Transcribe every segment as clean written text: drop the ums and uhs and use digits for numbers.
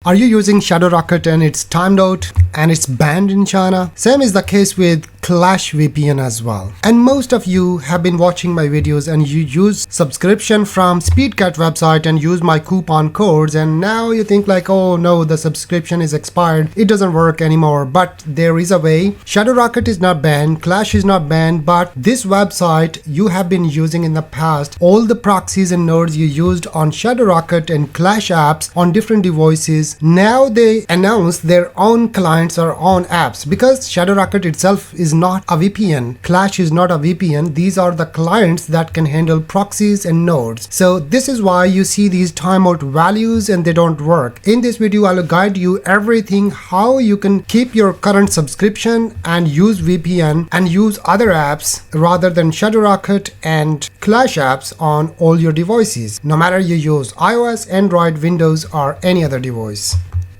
Are you using Shadowrocket and it's timed out and it's banned in China? Same is the case with Clash VPN as well. And most of you have been watching my videos and you use subscription from Speedcat website and use my coupon codes, and now you think like, oh no, the subscription is expired, it doesn't work anymore. But there is a way. Shadowrocket is not banned, Clash is not banned, but this website you have been using in the past, all the proxies and nodes you used on Shadowrocket and Clash apps on different devices, now they announce their own clients or own apps, because Shadowrocket itself is not a VPN, Clash is not a VPN. These are the clients that can handle proxies and nodes. So this is why you see these timeout values and they don't work. In this video I'll guide you everything how you can keep your current subscription and use VPN and use other apps rather than Shadowrocket and Clash apps on all your devices, no matter you use iOS, Android, Windows or any other device.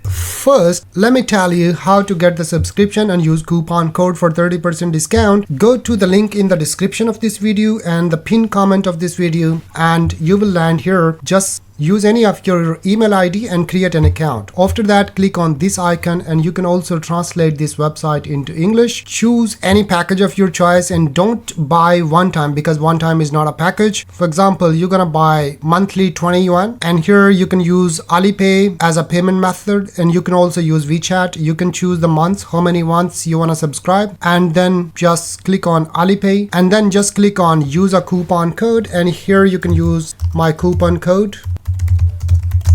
First, let me tell you how to get the subscription and use coupon code for 30% discount. Go to the link in the description of this video and the pinned comment of this video and you will land here. Just use any of your email ID and create an account. After that, click on this icon and you can also translate this website into English. Choose any package of your choice and don't buy one time, because one time is not a package. For example, you're gonna buy monthly 20 yuan and here you can use Alipay as a payment method, and you can also use WeChat. You can choose the months, how many months you wanna subscribe, and then just click on Alipay and then just click on use a coupon code, and here you can use my coupon code.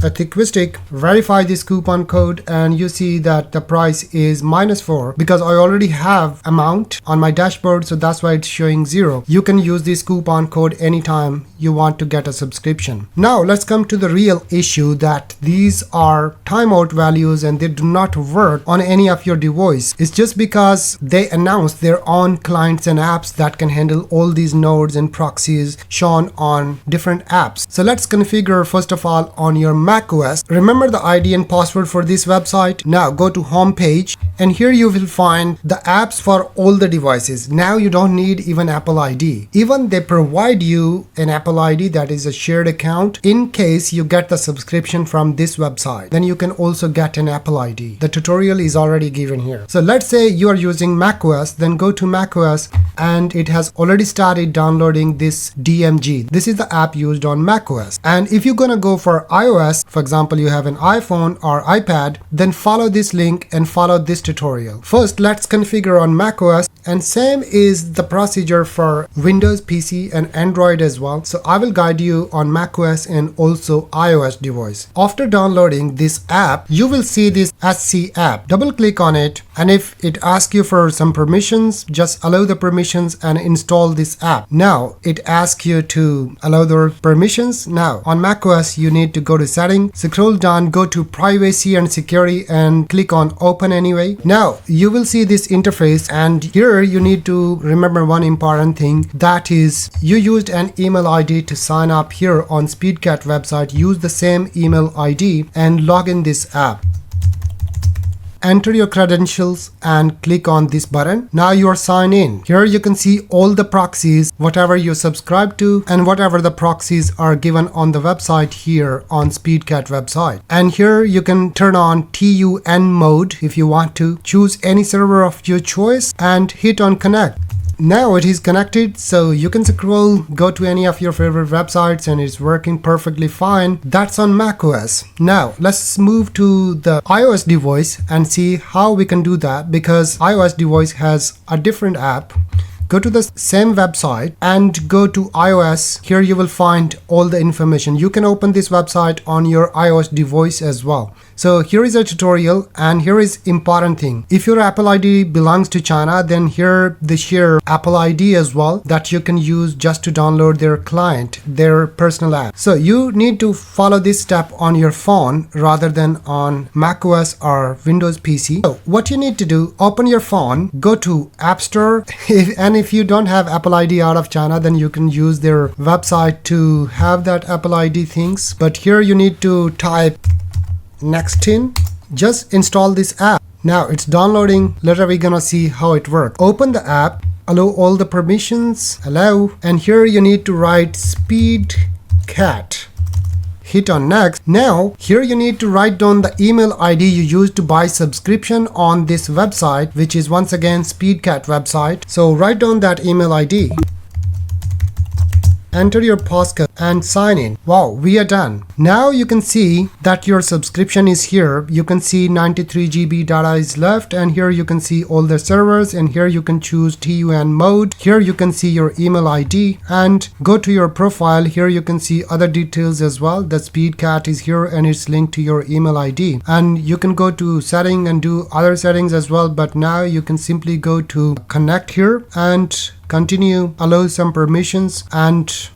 Quick verify this coupon code and you see that the price is -4 because I already have amount on my dashboard, so that's why it's showing 0. You can use this coupon code anytime you want to get a subscription. Now let's come to the real issue, that these are timeout values and they do not work on any of your device. It's just because they announced their own clients and apps that can handle all these nodes and proxies shown on different apps. So let's configure first of all on your macOS. Remember the ID and password for this website. Now go to home page and here you will find the apps for all the devices. Now you don't need even Apple ID. Even they provide you an Apple ID, that is a shared account. In case you get the subscription from this website, then you can also get an Apple ID. The tutorial is already given here. So let's say you are using macOS, then go to macOS and it has already started downloading this DMG. This is the app used on macOS. And if you're gonna go for iOS, for example, you have an iPhone or iPad, then follow this link and follow this tutorial. First, let's configure on macOS, and same is the procedure for Windows, PC and Android as well. So I will guide you on macOS and also iOS device. After downloading this app, you will see this SC app. Double click on it, and if it asks you for some permissions, just allow the permissions and install this app. Now it asks you to allow the permissions. Now on macOS you need to go to settings, scroll down, go to privacy and security and click on open anyway. Now you will see this interface, and here you need to remember one important thing, that is you used an email ID to sign up here on Speedcat website. Use the same email ID and log in this app. Enter your credentials and click on this button. Now you are signed in. Here you can see all the proxies, whatever you subscribe to and whatever the proxies are given on the website here on Speedcat website. And here you can turn on TUN mode if you want to. Choose any server of your choice and hit on connect. Now it is connected, so you can scroll, go to any of your favorite websites and it's working perfectly fine. That's on macOS. Now let's move to the iOS device and see how we can do that, because iOS device has a different app. Go to the same website and go to iOS. Here you will find all the information. You can open this website on your iOS device as well. So here is a tutorial, and here is important thing. If your Apple ID belongs to China, then here they share Apple ID as well that you can use just to download their client, their personal app. So you need to follow this step on your phone rather than on macOS or Windows PC. So what you need to do, open your phone, go to App Store, and if you don't have Apple ID out of China, then you can use their website to have that Apple ID things. But here you need to type next in. Just install this app. Now it's downloading. Later we're gonna see how it works. Open the app, allow all the permissions, allow, and here you need to write Speedcat. hit on next. Now here you need to write down the email ID you used to buy subscription on this website, which is once again Speedcat website. So write down that email ID, enter your passcode and sign in. Wow, we are done. Now you can see that your subscription is here. You can see 93 GB data is left, and here you can see all the servers, and here you can choose TUN mode. Here you can see your email ID and go to your profile. Here you can see other details as well. The Speedcat is here and it's linked to your email ID, and you can go to setting and do other settings as well, but now you can simply go to connect here and continue, allow some permissions, and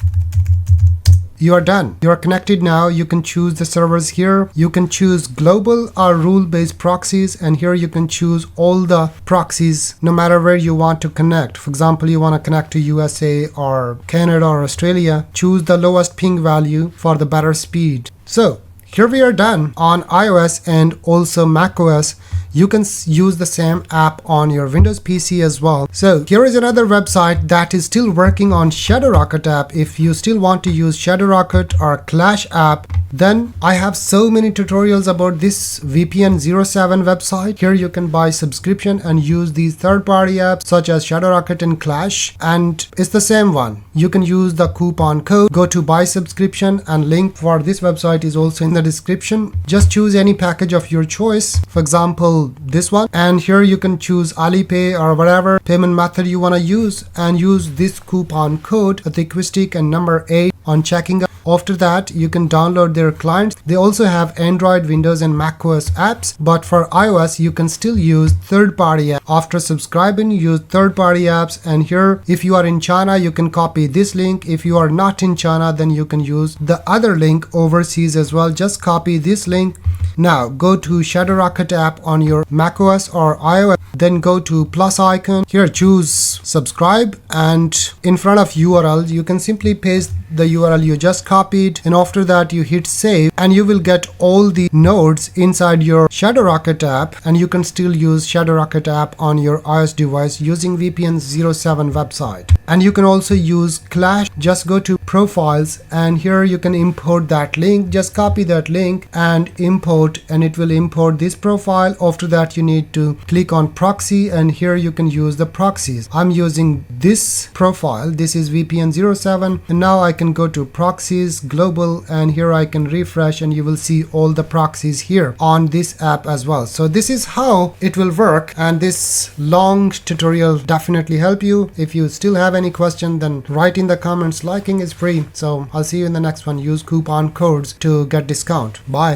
you are done. You are connected now. You can choose the servers here. You can choose global or rule-based proxies, and here you can choose all the proxies no matter where you want to connect. For example, you want to connect to USA or Canada or Australia. Choose the lowest ping value for the better speed. So here we are done on iOS and also macOS. You can use the same app on your Windows PC as well. So here is another website that is still working on Shadowrocket app. If you still want to use Shadowrocket or Clash app, then I have so many tutorials about this VPN 07 website. Here you can buy subscription and use these third-party apps such as Shadowrocket and Clash, and it's the same one. You can use the coupon code, go to buy subscription, and link for this website is also in the description. Just choose any package of your choice, for example this one, and here you can choose Alipay or whatever payment method you want to use, and use this coupon code acoustic and number 8 on checking out. After that, you can download their clients. They also have Android, Windows and macOS apps, but for iOS you can still use third-party apps. After subscribing, use third-party apps, and here if you are in China you can copy this link. If you are not in China, then you can use the other link overseas as well. Just copy this link. Now go to Shadowrocket app on your macOS or iOS, then go to plus icon. Here choose subscribe, and in front of URL you can simply paste the URL you just copied, and after that you hit save, and you will get all the nodes inside your Shadowrocket app, and you can still use Shadowrocket app on your iOS device using VPN 07 website. And you can also use Clash. Just go to profiles, and here you can import that link. Just copy that link and import, and it will import this profile. After that you need to click on proxy, and here you can use the proxies. I'm using this profile. This is VPN 07, and now I can go to proxies global, and here I can refresh, and you will see all the proxies here on this app as well. So this is how it will work, and this long tutorial definitely help you. If you still have any question, then write in the comments. Liking is free. So I'll see you in the next one. Use coupon codes to get discount. Bye.